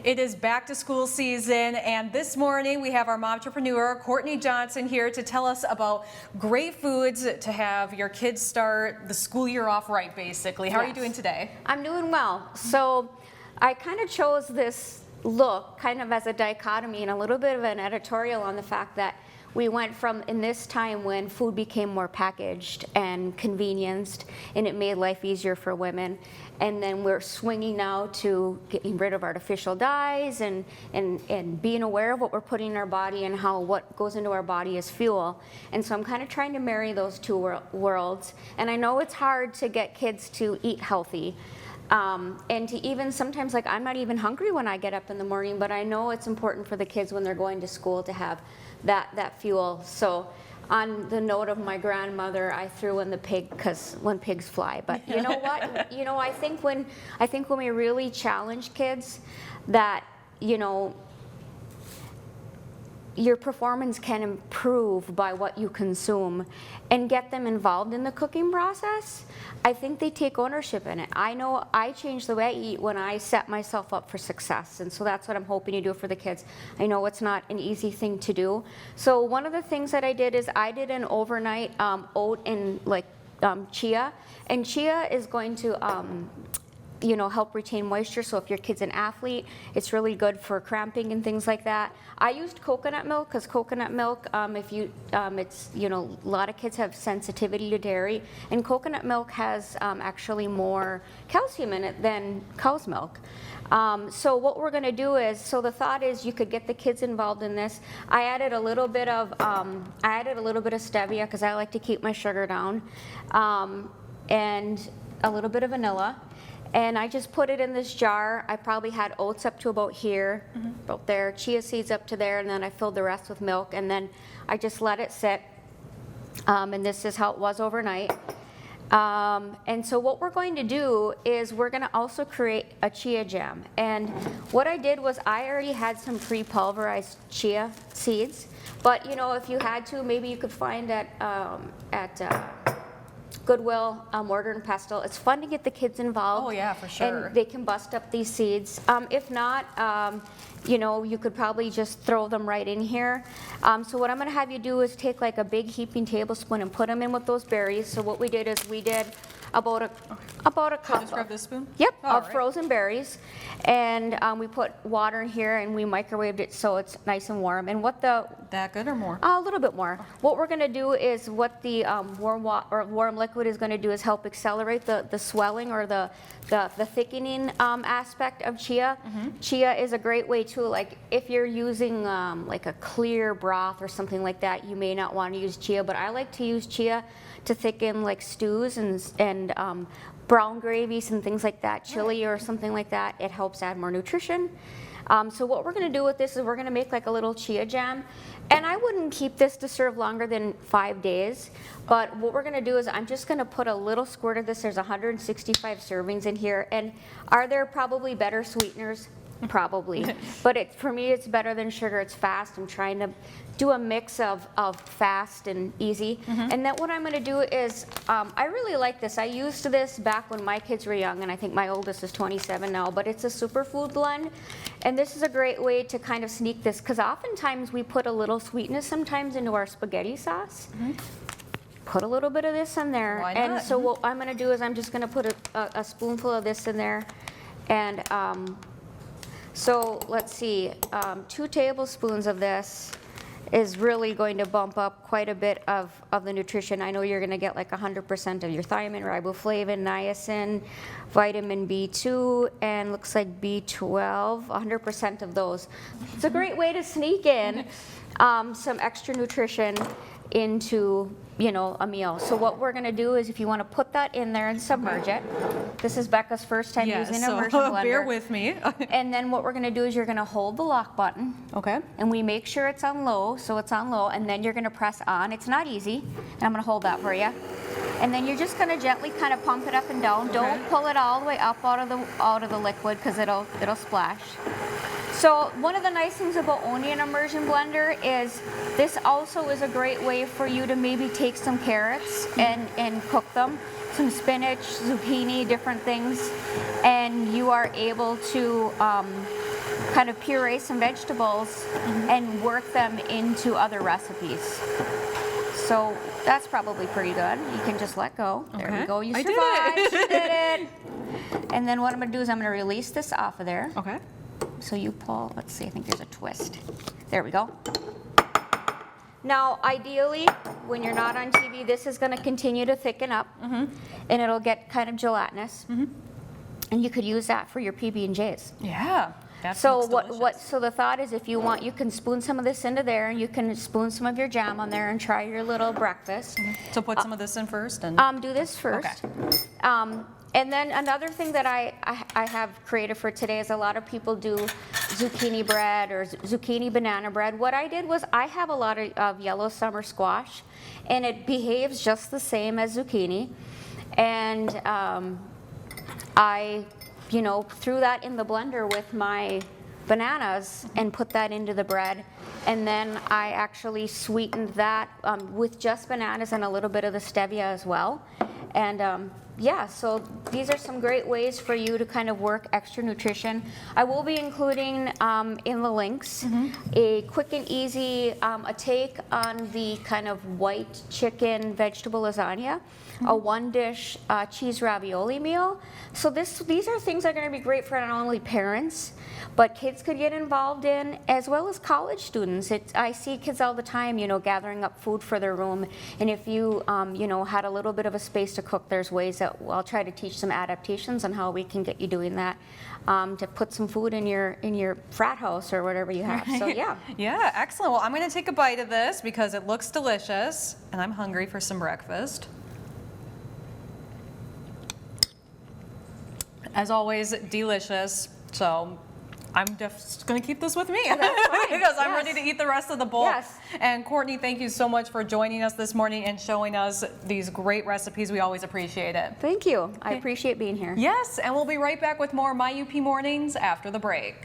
It is back to school season, and this morning we have our momtrepreneur, Courtney Johnson, here to tell us about great foods to have your kids start the school year off right, basically. How are you doing today? I'm doing well. So I kind of chose this look kind of as a dichotomy and a little bit of an editorial on the fact that we went from in this time when food became more packaged and convenienced and it made life easier for women, and then we're swinging now to getting rid of artificial dyes and being aware of what we're putting in our body and how what goes into our body is fuel. And so I'm kind of trying to marry those two worlds, and I know it's hard to get kids to eat healthy. And to even sometimes, like, I'm not even hungry when I get up in the morning, but I know it's important for the kids when they're going to school to have that fuel. So on the note of my grandmother, I threw in the pig, because when pigs fly. But you know what? I think when we really challenge kids that, your performance can improve by what you consume and get them involved in the cooking process, I think they take ownership in it. I know I changed the way I eat when I set myself up for success, and so that's what I'm hoping to do for the kids. I know it's not an easy thing to do. So one of the things that I did is I did an overnight oat and chia, and chia is going to help retain moisture. So if your kid's an athlete, it's really good for cramping and things like that. I used coconut milk because coconut milk, a lot of kids have sensitivity to dairy, and coconut milk has actually more calcium in it than cow's milk. So what we're going to do is, so the thought is you could get the kids involved in this. I added a little bit of stevia because I like to keep my sugar down, and a little bit of vanilla. And I just put it in this jar. I probably had oats up to about here, about there, chia seeds up to there, and then I filled the rest with milk, and then I just let it sit. And this is how it was overnight. And so what we're going to do is we're going to also create a chia jam. And what I did was I already had some pre-pulverized chia seeds, but if you had to, maybe you could find at Goodwill, mortar and pestle. It's fun to get the kids involved. Oh yeah, for sure. And they can bust up these seeds. If not, you could probably just throw them right in here. So what I'm going to have you do is take like a big heaping tablespoon and put them in with those berries. So what we did is we did about a cup. Just grab this spoon? Yep, of frozen berries, and we put water in here and we microwaved it so it's nice and warm. And that good or more? A little bit more. Okay. What we're going to do is what the warm liquid is going to do is help accelerate the swelling or the thickening aspect of chia. Chia is a great way too. Like if you're using like a clear broth or something like that, you may not want to use chia, but I like to use chia to thicken like stews and brown gravies and things like that, chili or something like that. It helps add more nutrition. So what we're going to do with this is we're going to make like a little chia jam, and I wouldn't keep this to serve longer than 5 days, but what we're going to do is I'm just going to put a little squirt of this. There's 165 servings in here, and are there probably better sweeteners? Probably, but for me it's better than sugar. It's fast. I'm trying to do a mix of fast and easy. And then what I'm going to do is I really like this. I used this back when my kids were young, and I think my oldest is 27 now, but it's a superfood blend, and this is a great way to kind of sneak this, because oftentimes we put a little sweetness sometimes into our spaghetti sauce. Put a little bit of this in there. Why not? And so what I'm going to do is I'm just going to put a spoonful of this in there, and so let's see, 2 tablespoons of this is really going to bump up quite a bit of the nutrition. I know you're going to get like 100% of your thiamine, riboflavin, niacin, vitamin B2, and looks like B12, 100% of those. It's a great way to sneak in some extra nutrition into a meal. So what we're going to do is, if you want to put that in there and submerge it. This is Becca's first time using an immersion blender. Bear with me. And then what we're going to do is you're going to hold the lock button. Okay. And we make sure it's on low, so it's on low, and then you're going to press on. It's not easy, and I'm going to hold that for you. And then you're just going to gently kind of pump it up and down. Okay. Don't pull it all the way up out of the liquid, because it'll splash. So one of the nice things about owning an immersion blender is this also is a great way for you to maybe take some carrots and cook them, some spinach, zucchini, different things, and you are able to kind of puree some vegetables and work them into other recipes. So that's probably pretty good. You can just let go. There Okay. we go. You I did survived. it. You did it. And then what I'm going to do is I'm going to release this off of there. Okay. So you pull, let's see, I think there's a twist. There we go. Now, ideally, when you're not on TV, this is going to continue to thicken up, and it'll get kind of gelatinous. And you could use that for your PB&Js. Yeah. That So looks delicious. so the thought is, if you want, you can spoon some of this into there, and you can spoon some of your jam on there and try your little breakfast. So put some of this in first and. Do this first. And then another thing that I have created for today is a lot of people do zucchini bread or zucchini banana bread. What I did was I have a lot of yellow summer squash, and it behaves just the same as zucchini. And I, threw that in the blender with my bananas and put that into the bread. And then I actually sweetened that with just bananas and a little bit of the stevia as well. And yeah, so these are some great ways for you to kind of work extra nutrition. I will be including in the links a quick and easy a take on the kind of white chicken vegetable lasagna, a one-dish cheese ravioli meal. So these are things that are going to be great for not only parents, but kids could get involved in, as well as college students. I see kids all the time, gathering up food for their room. And if you, had a little bit of a space to cook, there's ways that I'll try to teach some adaptations on how we can get you doing that, to put some food in your frat house or whatever you have. So yeah. Yeah, excellent. Well, I'm going to take a bite of this because it looks delicious, and I'm hungry for some breakfast. As always, delicious. So I'm just going to keep this with me because I'm ready to eat the rest of the bowl. Yes. And Courtney, thank you so much for joining us this morning and showing us these great recipes. We always appreciate it. Thank you. I appreciate being here. Yes, and we'll be right back with more My UP Mornings after the break.